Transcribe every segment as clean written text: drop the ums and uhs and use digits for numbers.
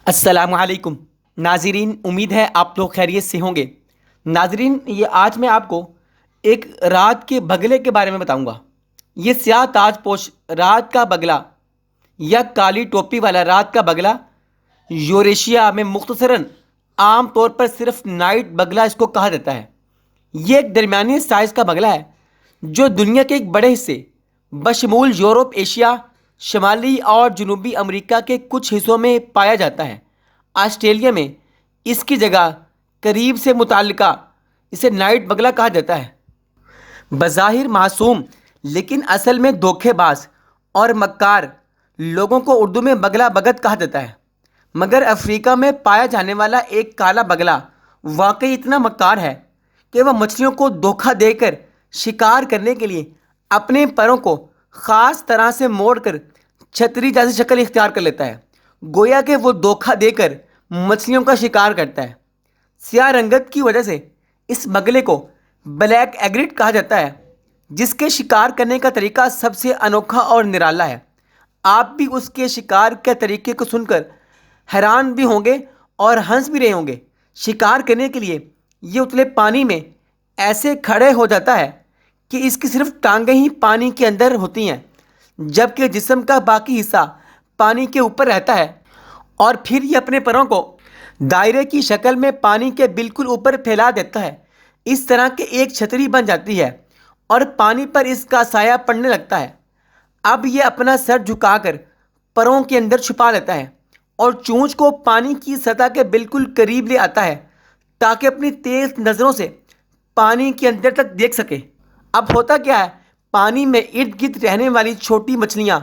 السلام علیکم ناظرین، امید ہے آپ لوگ خیریت سے ہوں گے۔ ناظرین، آج میں آپ کو ایک رات کے بگلے کے بارے میں بتاؤں گا۔ یہ سیاہ تاج پوش رات کا بگلا یا کالی ٹوپی والا رات کا بگلا یوریشیا میں مختصراً عام طور پر صرف نائٹ بگلا اس کو کہا جاتا ہے۔ یہ ایک درمیانی سائز کا بگلا ہے جو دنیا کے ایک بڑے حصے بشمول یورپ، ایشیا، شمالی اور جنوبی امریکہ کے کچھ حصوں میں پایا جاتا ہے۔ آسٹریلیا میں اس کی جگہ قریب سے متعلقہ اسے نائٹ بگلا کہا جاتا ہے۔ بظاہر معصوم لیکن اصل میں دھوکے باز اور مکار لوگوں کو اردو میں بگلا بگت کہا جاتا ہے، مگر افریقہ میں پایا جانے والا ایک کالا بگلا واقعی اتنا مکار ہے کہ وہ مچھلیوں کو دھوکہ دے کر شکار کرنے کے لیے اپنے پروں کو خاص طرح سے موڑ کر چھتری جیسی شکل اختیار کر لیتا ہے، گویا کہ وہ دھوکہ دے کر مچھلیوں کا شکار کرتا ہے۔ سیاہ رنگت کی وجہ سے اس بگلے کو بلیک ایگریٹ کہا جاتا ہے، جس کے شکار کرنے کا طریقہ سب سے انوکھا اور نرالا ہے۔ آپ بھی اس کے شکار کے طریقے کو سن کر حیران بھی ہوں گے اور ہنس بھی رہے ہوں گے۔ شکار کرنے کے لیے یہ اتلے پانی میں ایسے کھڑے ہو جاتا ہے کہ اس کی صرف ٹانگیں ہی پانی کے اندر ہوتی ہیں، جبکہ جسم کا باقی حصہ پانی کے اوپر رہتا ہے، اور پھر یہ اپنے پروں کو دائرے کی شکل میں پانی کے بالکل اوپر پھیلا دیتا ہے۔ اس طرح کہ ایک چھتری بن جاتی ہے اور پانی پر اس کا سایہ پڑنے لگتا ہے۔ اب یہ اپنا سر جھکا کر پروں کے اندر چھپا لیتا ہے اور چونچ کو پانی کی سطح کے بالکل قریب لے آتا ہے تاکہ اپنی تیز نظروں سے پانی کے اندر تک دیکھ سکے۔ اب ہوتا کیا ہے، پانی میں ارد گرد رہنے والی چھوٹی مچھلیاں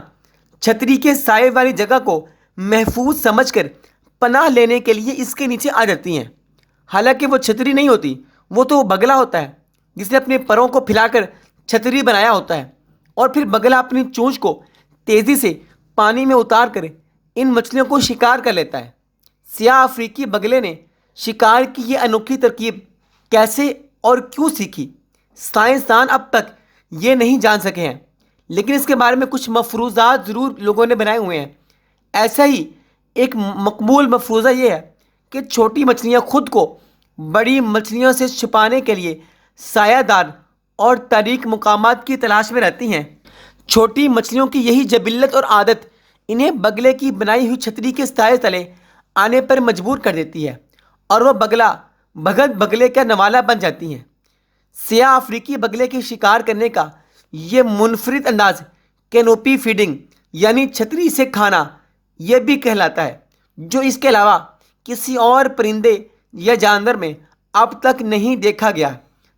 چھتری کے سائے والی جگہ کو محفوظ سمجھ کر پناہ لینے کے لیے اس کے نیچے آ جاتی ہیں۔ حالانکہ وہ چھتری نہیں ہوتی، وہ تو بگلا ہوتا ہے جس نے اپنے پروں کو پھیلا کر چھتری بنایا ہوتا ہے، اور پھر بگلا اپنی چونچ کو تیزی سے پانی میں اتار کر ان مچھلیوں کو شکار کر لیتا ہے۔ سیاہ افریقی بگلے نے شکار کی یہ انوکھی ترکیب کیسے اور کیوں سیکھی، سائنسدان اب تک یہ نہیں جان سکے ہیں، لیکن اس کے بارے میں کچھ مفروضات ضرور لوگوں نے بنائے ہوئے ہیں۔ ایسا ہی ایک مقبول مفروضہ یہ ہے کہ چھوٹی مچھلیاں خود کو بڑی مچھلیوں سے چھپانے کے لیے سایہ دار اور تاریک مقامات کی تلاش میں رہتی ہیں۔ چھوٹی مچھلیوں کی یہی جبلت اور عادت انہیں بگلے کی بنائی ہوئی چھتری کے سائے تلے آنے پر مجبور کر دیتی ہے، اور وہ بگلا بھگت بگلے کا نوالہ بن جاتی ہیں۔ سیاہ افریقی بگلے کے شکار کرنے کا یہ منفرد انداز کینوپی فیڈنگ یعنی چھتری سے کھانا یہ بھی کہلاتا ہے، جو اس کے علاوہ کسی اور پرندے یا جانور میں اب تک نہیں دیکھا گیا۔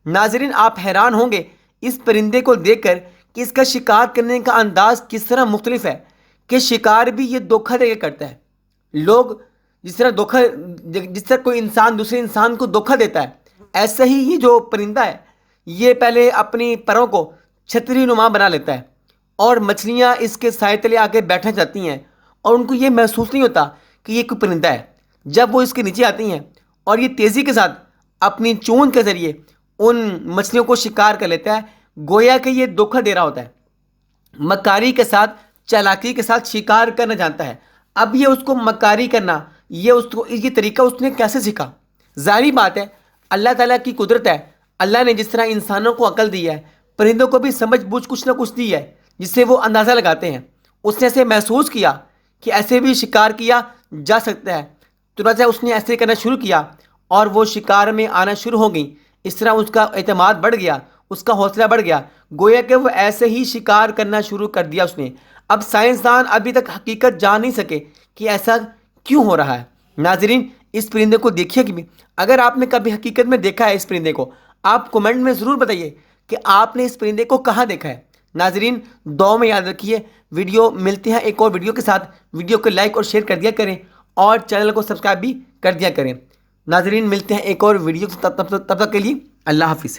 ناظرین، آپ حیران ہوں گے اس پرندے کو دیکھ کر کہ اس کا شکار کرنے کا انداز کس طرح مختلف ہے، کہ شکار بھی یہ دھوکہ دے کے کرتا ہے۔ لوگ جس طرح کوئی انسان دوسرے انسان کو دھوکہ دیتا ہے، ایسا ہی یہ جو پرندہ ہے یہ پہلے اپنی پروں کو چھتری نما بنا لیتا ہے، اور مچھلیاں اس کے سائے تلے آ کے بیٹھ جاتی ہیں، اور ان کو یہ محسوس نہیں ہوتا کہ یہ کوئی پرندہ ہے۔ جب وہ اس کے نیچے آتی ہیں اور یہ تیزی کے ساتھ اپنی چونچ کے ذریعے ان مچھلیوں کو شکار کر لیتا ہے، گویا کہ یہ دھوکہ دے رہا ہوتا ہے، مکاری کے ساتھ چالاکی کے ساتھ شکار کرنا جانتا ہے۔ اب یہ اس کو مکاری کرنا، یہ طریقہ اس نے کیسے سیکھا؟ ظاہری بات ہے، اللہ تعالیٰ کی قدرت ہے۔ اللہ نے جس طرح انسانوں کو عقل دی ہے، پرندوں کو بھی سمجھ بوجھ کچھ نہ کچھ دی ہے جس سے وہ اندازہ لگاتے ہیں۔ اس نے ایسے محسوس کیا کہ ایسے بھی شکار کیا جا سکتا ہے، چنانچہ اس نے ایسے کرنا شروع کیا اور وہ شکار میں آنا شروع ہو گئیں۔ اس طرح اس کا اعتماد بڑھ گیا، اس کا حوصلہ بڑھ گیا، گویا کہ وہ ایسے ہی شکار کرنا شروع کر دیا اس نے۔ اب سائنسدان ابھی تک حقیقت جان نہیں سکے کہ ایسا کیوں ہو رہا ہے۔ ناظرین، اس پرندے کو دیکھیے کہ اگر آپ نے کبھی حقیقت میں دیکھا ہے اس پرندے کو، آپ کمنٹ میں ضرور بتائیے کہ آپ نے اس پرندے کو کہاں دیکھا ہے۔ ناظرین، دعاؤں میں یاد رکھیے۔ ویڈیو ملتے ہیں ایک اور ویڈیو کے ساتھ۔ ویڈیو کو لائک اور شیئر کر دیا کریں، اور چینل کو سبسکرائب بھی کر دیا کریں۔ ناظرین، ملتے ہیں ایک اور ویڈیو، تب تک کے لیے اللہ حافظ۔